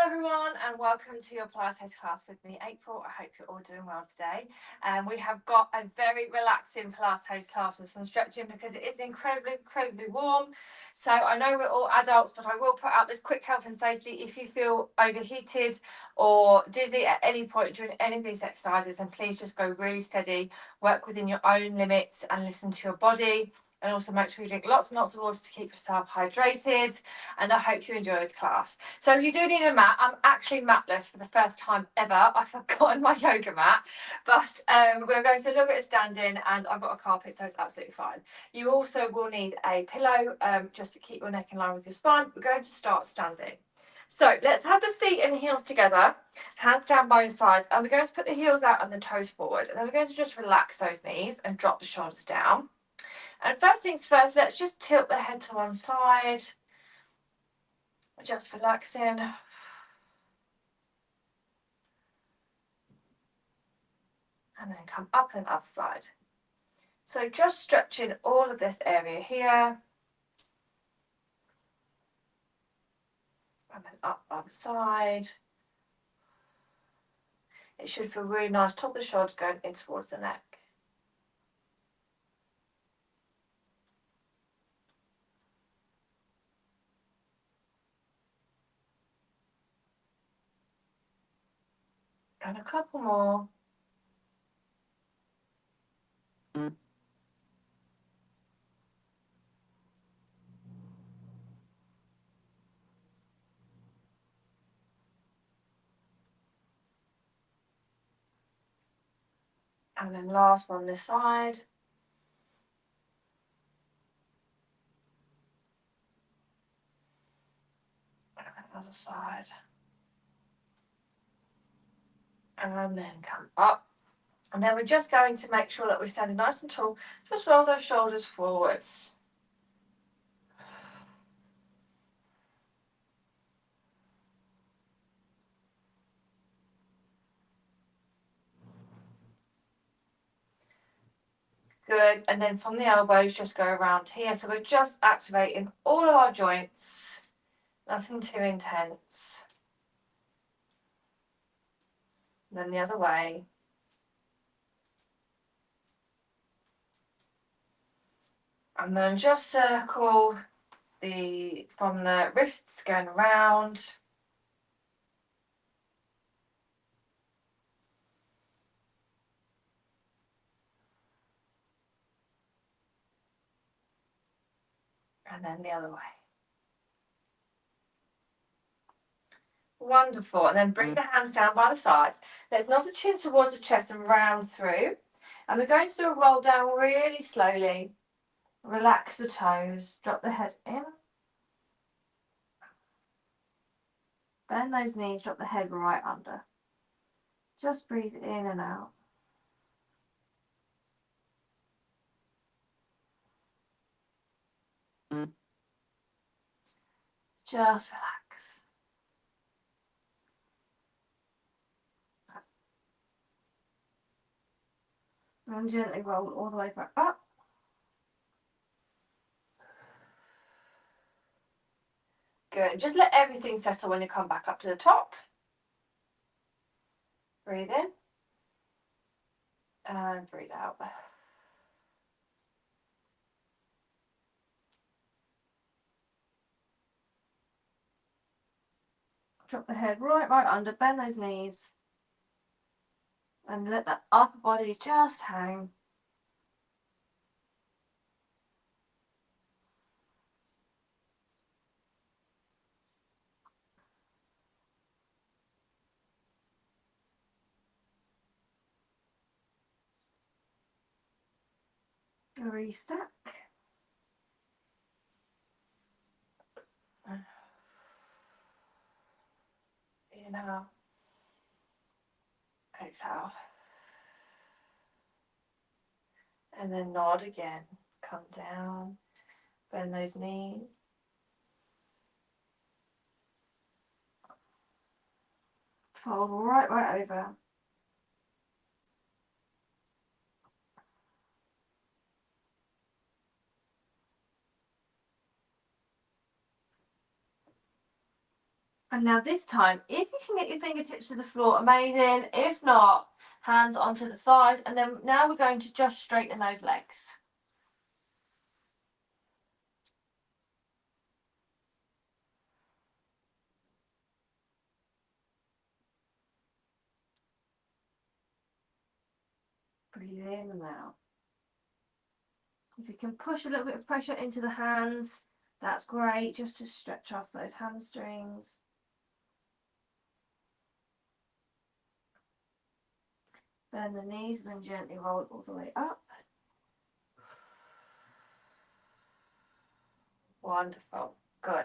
everyone, and welcome to your Pilates class with me, April. I hope you're all doing well today. We have got a very relaxing Pilates class with some stretching because it is incredibly warm. So I know we're all adults, but I will put out this quick health and safety. If you feel overheated or dizzy at any point during any of these exercises, then please just go really steady, work within your own limits and listen to your body. And also make sure you drink lots and lots of water to keep yourself hydrated. And I hope you enjoy this class. So you do need a mat. I'm actually matless for the first time ever. I've forgotten my yoga mat, but we're going to look at it standing, and I've got a carpet, so it's absolutely fine. You also will need a pillow just to keep your neck in line with your spine. We're going to start standing. So let's have the feet and heels together, hands down by your sides, and we're going to put the heels out and the toes forward. And then we're going to just relax those knees and drop the shoulders down. And first things first, let's just tilt the head to one side. Just relaxing. And then come up and other side. So just stretching all of this area here. And then up other side. It should feel really nice. Top of the shoulders going in towards the neck. And a couple more. And then last one this side. And other side. And then come up. And then we're just going to make sure that we're standing nice and tall. Just roll those shoulders forwards. Good. And then from the elbows, just go around here. So we're just activating all of our joints. Nothing too intense. And then the other way. And then just circle from the wrists going around. And then the other way. Wonderful. And then bring the hands down by the sides. Let's nod the chin towards the chest and round through. And we're going to do a roll down really slowly. Relax the toes. Drop the head in. Bend those knees. Drop the head right under. Just breathe in and out. Just relax. And gently roll all the way back up. Good. Just let everything settle when you come back up to the top. Breathe in. And breathe out. Drop the head right under, bend those knees. And let that upper body just hang. Restack. Inhale. Exhale. And then nod again. Come down. Bend those knees. Fold right over. And now this time, if you can get your fingertips to the floor, amazing. If not, hands onto the thighs. And then now we're going to just straighten those legs. Breathe in and out. If you can push a little bit of pressure into the hands, that's great, just to stretch off those hamstrings. Bend the knees and then gently roll it all the way up. Wonderful. Good.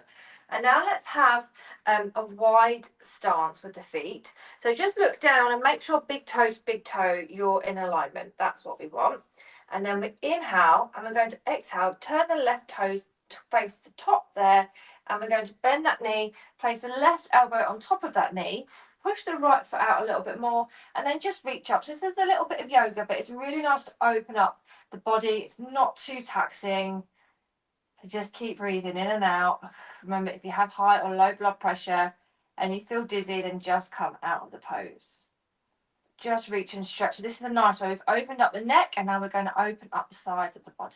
And now let's have a wide stance with the feet. So just look down and make sure big toe to big toe, you're in alignment. That's what we want. And then we inhale and we're going to exhale, turn the left toes to face the top there. And we're going to bend that knee, place the left elbow on top of that knee, push the right foot out a little bit more, and then just reach up. So this is a little bit of yoga, but it's really nice to open up the body. It's not too taxing. So just keep breathing in and out. Remember, if you have high or low blood pressure and you feel dizzy, then just come out of the pose. Just reach and stretch. This is a nice way. We've opened up the neck and now we're going to open up the sides of the body.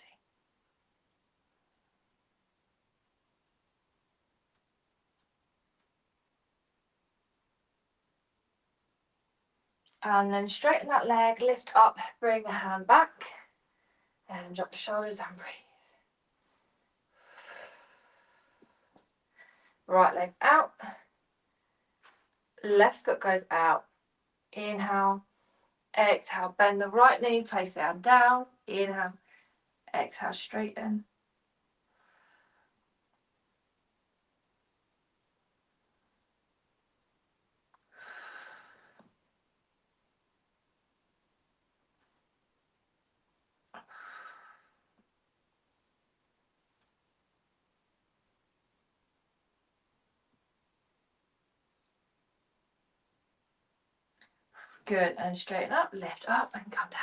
And then straighten that leg, lift up, bring the hand back and drop the shoulders and breathe. Right leg out. Left foot goes out. Inhale. Exhale, bend the right knee, place the hand down. Inhale. Exhale, straighten. Good, and straighten up, lift up and come down.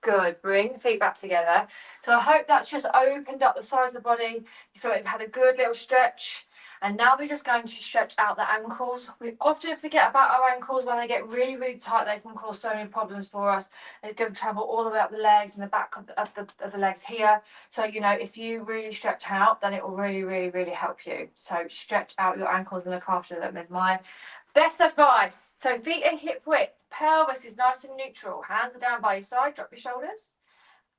Good, bring the feet back together. So I hope that's just opened up the sides of the body. You feel like you've had a good little stretch. And now we're just going to stretch out the ankles. We often forget about our ankles. When they get really, really tight, they can cause so many problems for us. They're going to travel all the way up the legs and the back of the legs here. So, you know, if you really stretch out, then it will really, really, really help you. So stretch out your ankles and look after them is my best advice. So feet are hip width, pelvis is nice and neutral, hands are down by your side, drop your shoulders,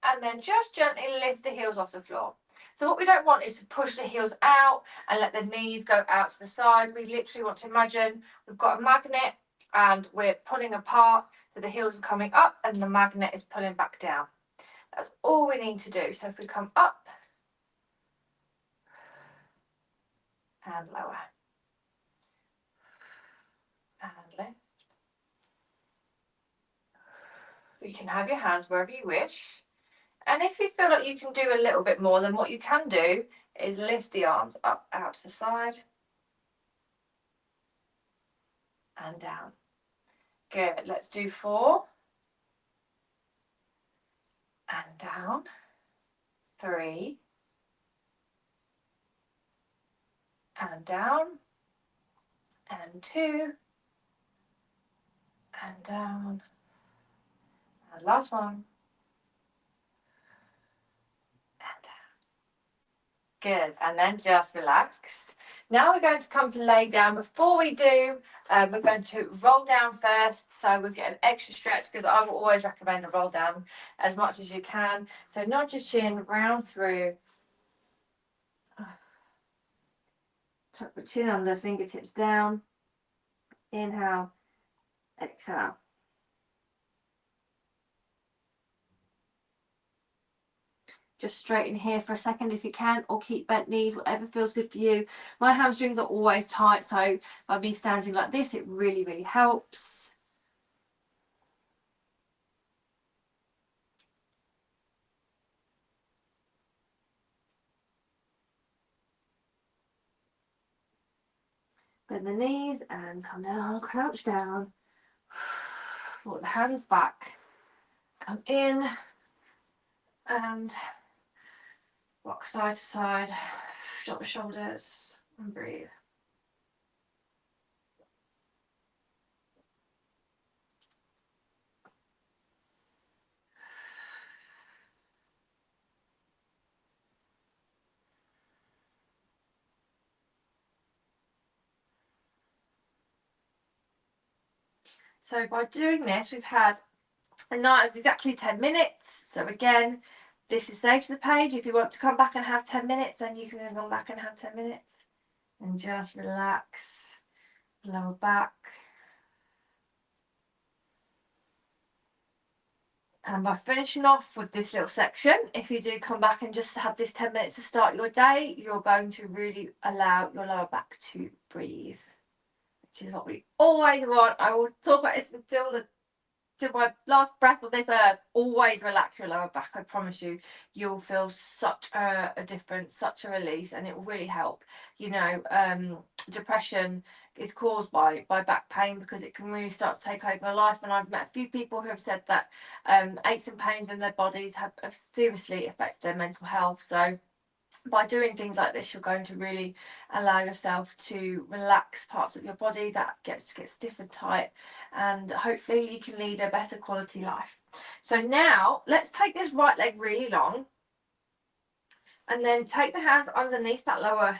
and then just gently lift the heels off the floor. So what we don't want is to push the heels out and let the knees go out to the side. We literally want to imagine we've got a magnet and we're pulling apart, so the heels are coming up and the magnet is pulling back down. That's all we need to do. So if we come up and lower and lift. You can have your hands wherever you wish. And if you feel like you can do a little bit more, then what you can do is lift the arms up out to the side and down. Good. Let's do 4 and down, 3 and down, and 2 and down, and last one. Good, and then just relax. Now we're going to come to lay down. Before we do, we're going to roll down first, so we'll get an extra stretch, because I will always recommend a roll down as much as you can. So nod your chin, round through. Tuck the chin under, fingertips down. Inhale, exhale. Just straighten here for a second if you can, or keep bent knees, whatever feels good for you. My hamstrings are always tight, so by me standing like this, it really, really helps. Bend the knees and come down, crouch down. Put the hands back. Come in and rock side to side. Drop the shoulders and breathe. So by doing this, we've had a night is exactly 10 minutes. So again, this is saved to the page. If you want to come back and have 10 minutes, then you can come back and have 10 minutes and just relax lower back. And by finishing off with this little section, if you do come back and just have this 10 minutes to start your day, you're going to really allow your lower back to breathe, which is what we always want. I will talk about this until my last breath of this earth. Always relax your lower back. I promise you, you'll feel such a difference, such a release, and it will really help. You know, depression is caused by back pain because it can really start to take over your life. And I've met a few people who have said that aches and pains in their bodies have seriously affected their mental health. So by doing things like this, you're going to really allow yourself to relax parts of your body that get stiff and tight, and hopefully you can lead a better quality life. So now let's take this right leg really long, and then take the hands underneath that lower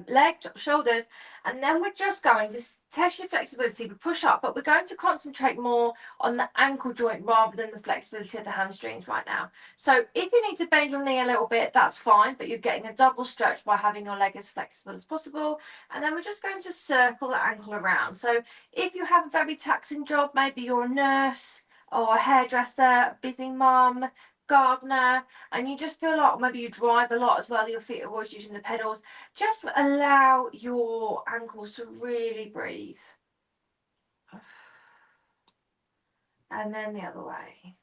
leg, shoulders, and then we're just going to test your flexibility. We push up, but we're going to concentrate more on the ankle joint rather than the flexibility of the hamstrings right now. So if you need to bend your knee a little bit, that's fine, but you're getting a double stretch by having your leg as flexible as possible. And then we're just going to circle the ankle around. So if you have a very taxing job, maybe you're a nurse or a hairdresser, busy mum, gardener, and you just feel like maybe you drive a lot as well, your feet are always using the pedals, just allow your ankles to really breathe. And then the other way.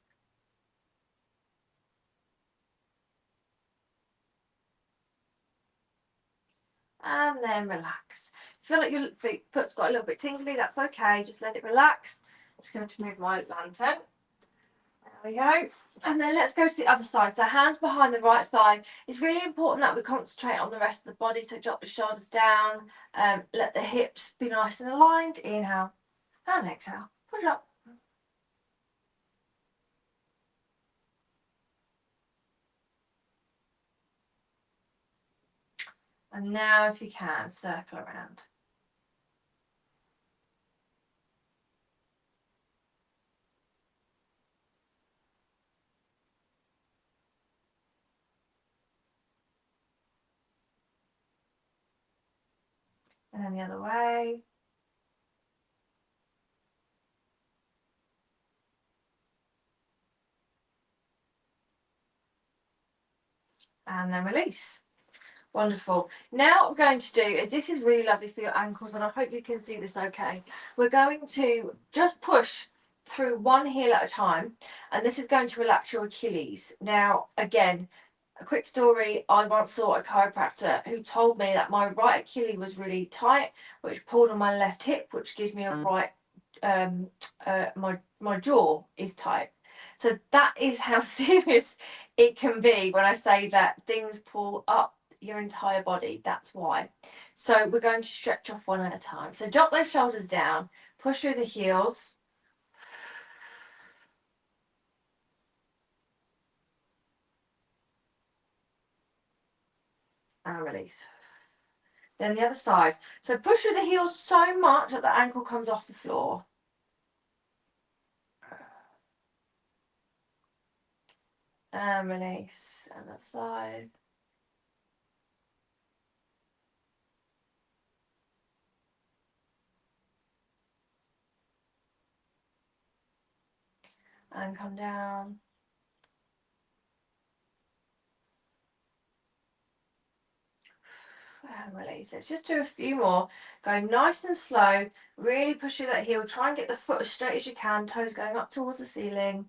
And then relax. If you feel like your foot's got a little bit tingly, that's okay, just let it relax. I'm just going to move my lantern. There we go. And then let's go to the other side. So hands behind the right thigh. It's really important that we concentrate on the rest of the body. So drop the shoulders down. Let the hips be nice and aligned. Inhale and exhale. Push up. And now if you can, circle around. And then the other way. And then release. Wonderful. Now what we're going to do is, this is really lovely for your ankles, and I hope you can see this okay. We're going to just push through one heel at a time, and this is going to relax your Achilles. Now, again, a quick story. I once saw a chiropractor who told me that my right Achilles was really tight, which pulled on my left hip, which gives me a right, my jaw is tight. So that is how serious it can be when I say that things pull up your entire body. That's why. So we're going to stretch off one at a time. So drop those shoulders down, push through the heels. And release. Then the other side. So push through the heels so much that the ankle comes off the floor. And release. And that side. And come down. And release. Let's just do a few more. Go nice and slow. Really push through that heel. Try and get the foot as straight as you can. Toes going up towards the ceiling.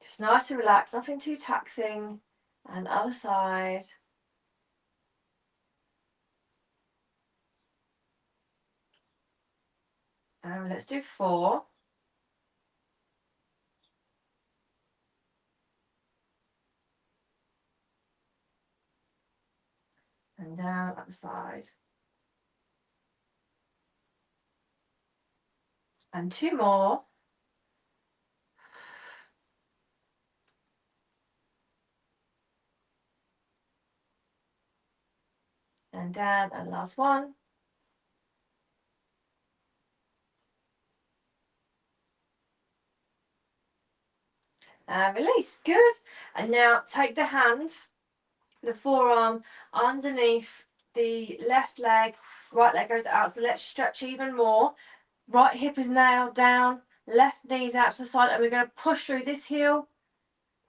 Just nice and relaxed. Nothing too taxing. And other side. And let's do 4. And down other side. And 2 more. And down, and last one. And release. Good. And now take the hand, the forearm underneath the left leg, right leg goes out. So let's stretch even more. Right hip is nailed down, left knee's out to the side, and we're going to push through this heel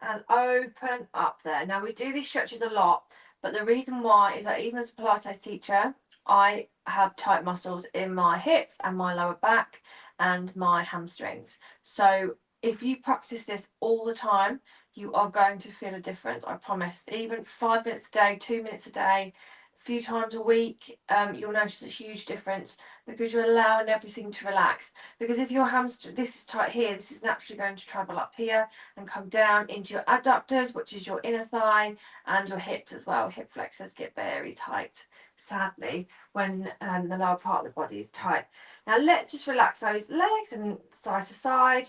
and open up there. Now we do these stretches a lot, but the reason why is that even as a Pilates teacher, I have tight muscles in my hips and my lower back and my hamstrings. So if you practice this all the time, you are going to feel a difference, I promise. Even 5 minutes a day, 2 minutes a day, a few times a week, you'll notice a huge difference because you're allowing everything to relax. Because if your hamstring, this is tight here, this is naturally going to travel up here and come down into your adductors, which is your inner thigh, and your hips as well. Hip flexors get very tight, sadly, when the lower part of the body is tight. Now let's just relax those legs and side to side.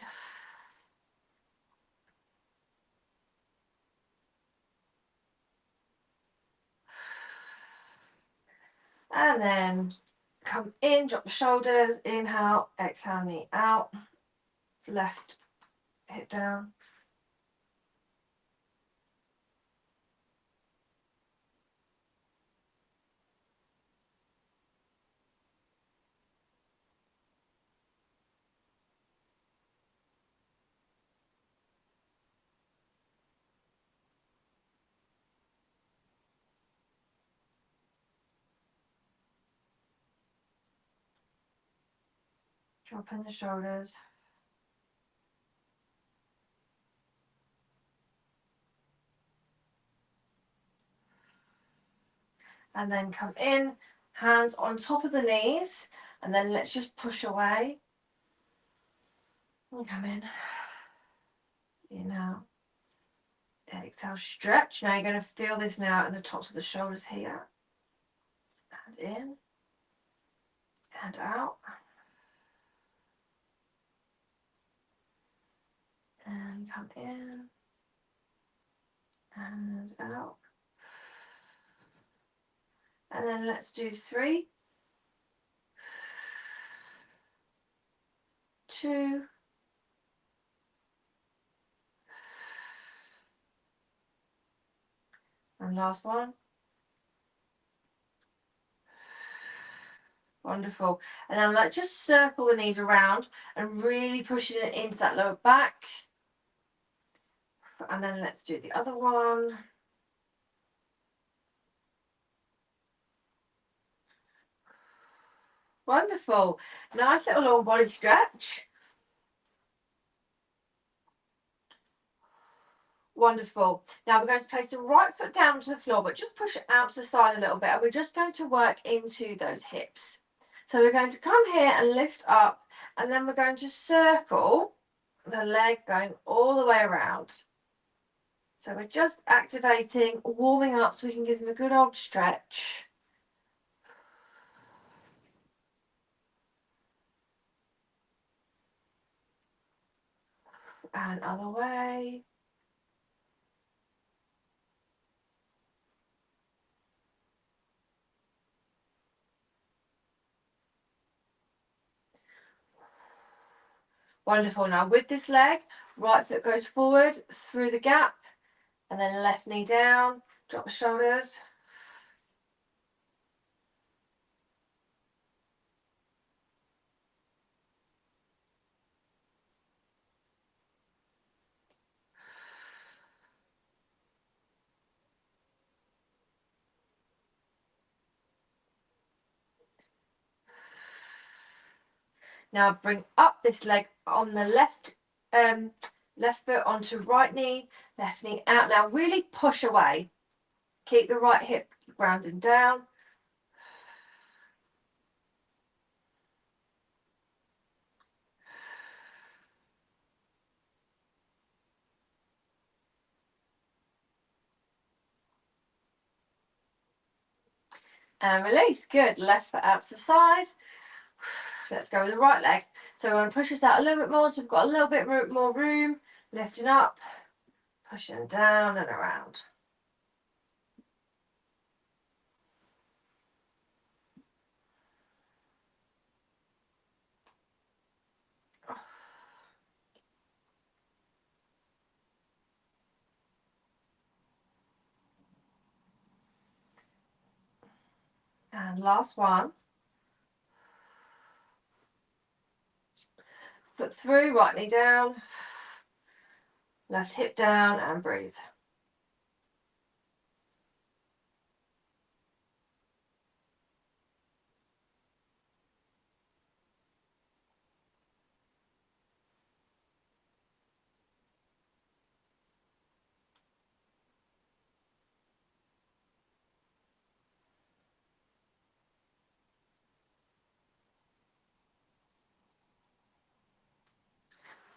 And then come in, drop the shoulders, inhale, exhale, knee out, left hip down. Drop in the shoulders. And then come in, hands on top of the knees, and then let's just push away. And come in out, exhale, stretch. Now you're going to feel this now in the tops of the shoulders here. And in, and out. And come in, and out. And then let's do 3, 2, and last one. Wonderful. And then like just circle the knees around and really pushing it into that lower back. And then let's do the other one. Wonderful. Nice little lower body stretch. Wonderful. Now we're going to place the right foot down to the floor, but just push it out to the side a little bit. And we're just going to work into those hips. So we're going to come here and lift up, and then we're going to circle the leg going all the way around. So we're just activating, warming up so we can give them a good old stretch. And other way. Wonderful. Now with this leg, right foot goes forward through the gap, and then left knee down, drop the shoulders. Now bring up this leg on the left foot onto right knee, left knee out. Now really push away. Keep the right hip grounded down. And release. Good. Left foot out to the side. Let's go with the right leg. So we're going to push this out a little bit more so we've got a little bit more room. Lifting up, pushing down and around. And last one. Foot through, right knee down, left hip down, and breathe.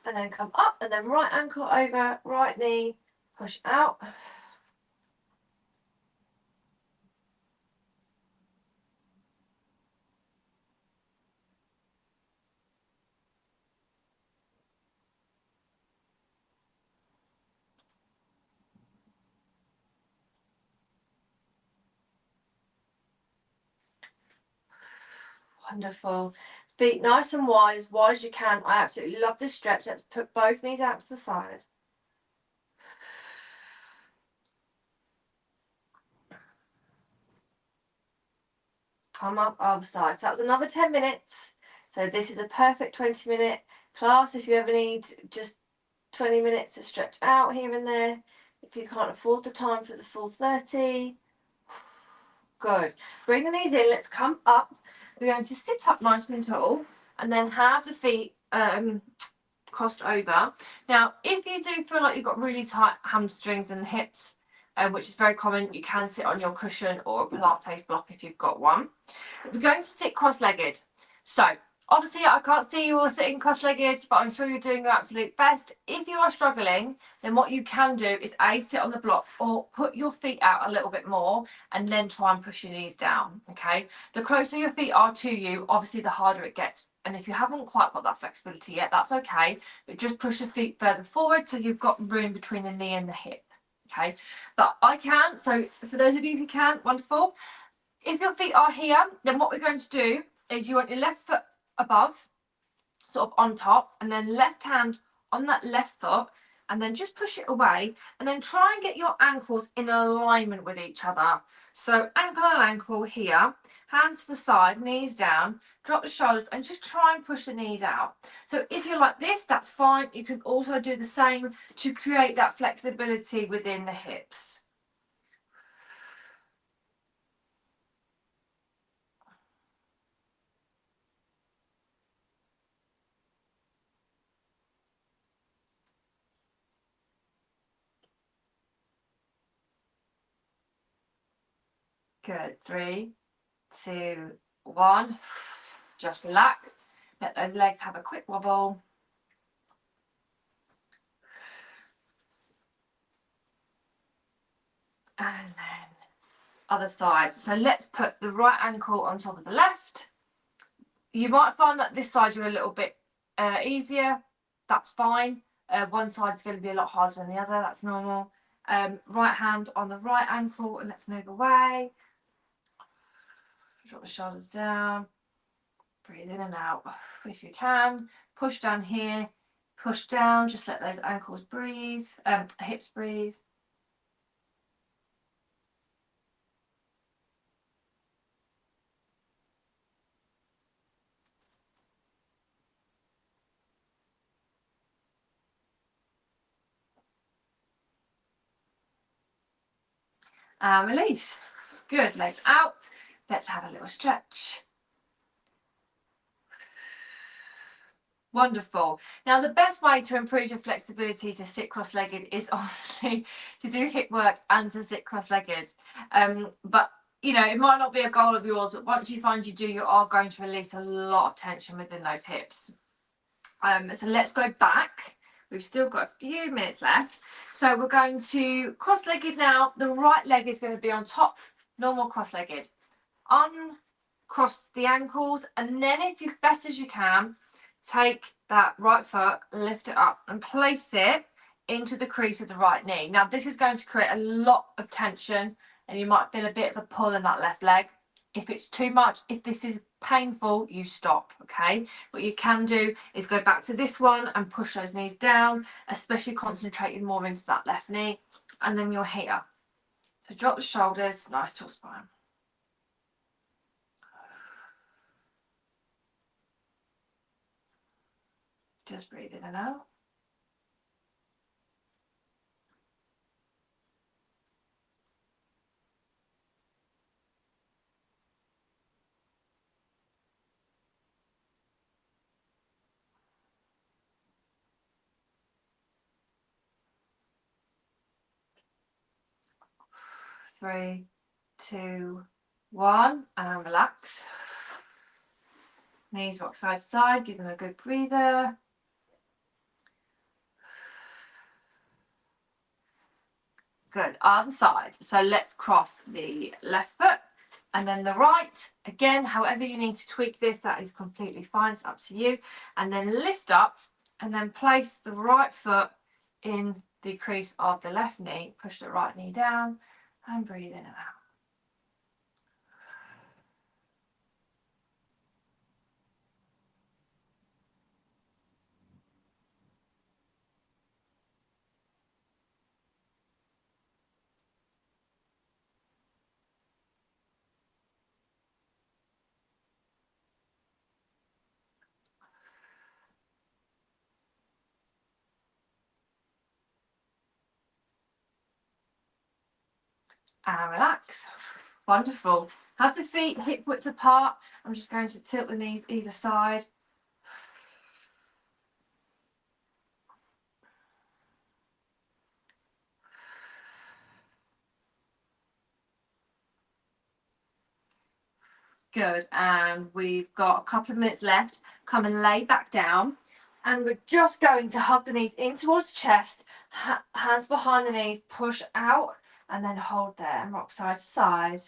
And then come up, and then right ankle over, right knee, push out. Wonderful. Feet nice and wide as you can. I absolutely love this stretch. Let's put both knees out to the side. Come up other side. So that was another 10 minutes. So this is the perfect 20-minute class. If you ever need just 20 minutes to stretch out here and there, if you can't afford the time for the full 30. Good. Bring the knees in. Let's come up. We're going to sit up nice and tall, and then have the feet crossed over. Now, if you do feel like you've got really tight hamstrings and hips, which is very common, you can sit on your cushion or a Pilates block if you've got one. We're going to sit cross-legged. So obviously I can't see you all sitting cross-legged, but I'm sure you're doing your absolute best. If you are struggling, then what you can do is sit on the block or put your feet out a little bit more and then try and push your knees down. Okay, the closer your feet are to you, obviously the harder it gets. And if you haven't quite got that flexibility yet, that's okay, but just push your feet further forward so you've got room between the knee and the hip. Okay, but I can, so for those of you who can, wonderful. If your feet are here, then what we're going to do is you want your left foot above, sort of on top, and then left hand on that left foot, and then just push it away, and then try and get your ankles in alignment with each other. So ankle and ankle here, hands to the side, knees down, drop the shoulders, and just try and push the knees out. So if you're like this, that's fine. You can also do the same to create that flexibility within the hips. Good. 3, 2, 1. Just relax. Let those legs have a quick wobble. And then other side. So let's put the right ankle on top of the left. You might find that this side you're a little bit easier. That's fine. One side's going to be a lot harder than the other. That's normal. Right hand on the right ankle, and let's move away. Drop the shoulders down. Breathe in and out if you can. Push down here. Push down. Just let those ankles breathe. Hips breathe. And release. Good. Legs out. Let's have a little stretch. Wonderful. Now, the best way to improve your flexibility to sit cross-legged is obviously to do hip work and to sit cross-legged. But you know, it might not be a goal of yours, but once you find you do, you are going to release a lot of tension within those hips. So let's go back. We've still got a few minutes left. So we're going to cross-legged now. The right leg is going to be on top, normal cross-legged. Uncross the ankles, and then if you best as you can, take that right foot, lift it up and place it into the crease of the right knee. Now this is going to create a lot of tension and you might feel a bit of a pull in that left leg. If it's too much, if this is painful, you stop, okay? What you can do is go back to this one and push those knees down, especially concentrating more into that left knee, and then you're here. So drop the shoulders, nice tall spine. Just breathe in and out. Three, two, one, and relax. Knees rock side to side, give them a good breather. Good, other side. So let's cross the left foot and then the right. Again, however you need to tweak this, that is completely fine, it's up to you. And then lift up and then place the right foot in the crease of the left knee. Push the right knee down and breathe in and out. And relax. Wonderful. Have the feet hip width apart. I'm just going to tilt the knees either side. Good, and we've got a couple of minutes left. Come and lay back down, and we're just going to hug the knees in towards the chest, hands behind the knees, push out, and then hold there and rock side to side.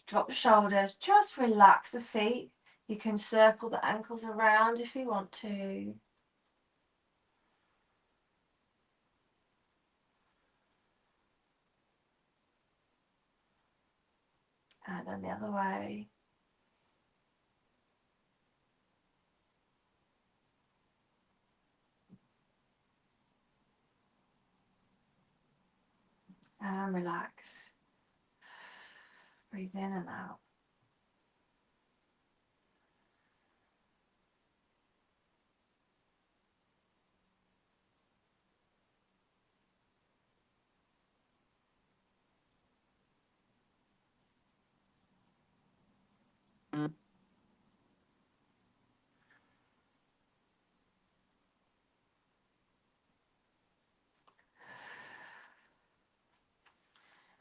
Drop the shoulders, just relax the feet. You can circle the ankles around if you want to. And then the other way. And relax. Breathe in and out.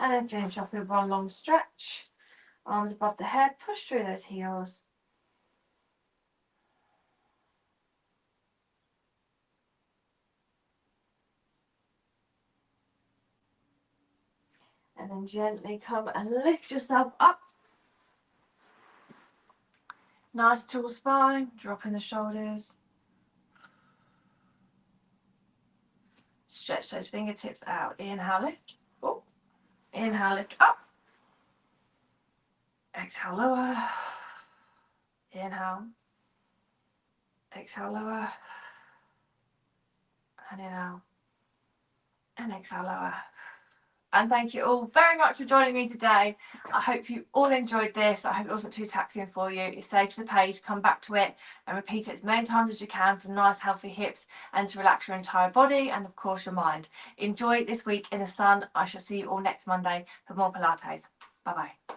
And then finish off with one long stretch. Arms above the head, push through those heels. And then gently come and lift yourself up. Nice tall spine, dropping the shoulders. Stretch those fingertips out. Inhale, lift. Oh. Inhale, lift up. Exhale, lower. Inhale. Exhale, lower. And inhale. And exhale, lower. And thank you all very much for joining me today. I hope you all enjoyed this. I hope it wasn't too taxing for you. It's saved to the page, come back to it and repeat it as many times as you can for nice healthy hips and to relax your entire body and of course your mind. Enjoy this week in the sun. I shall see you all next Monday for more Pilates. Bye bye.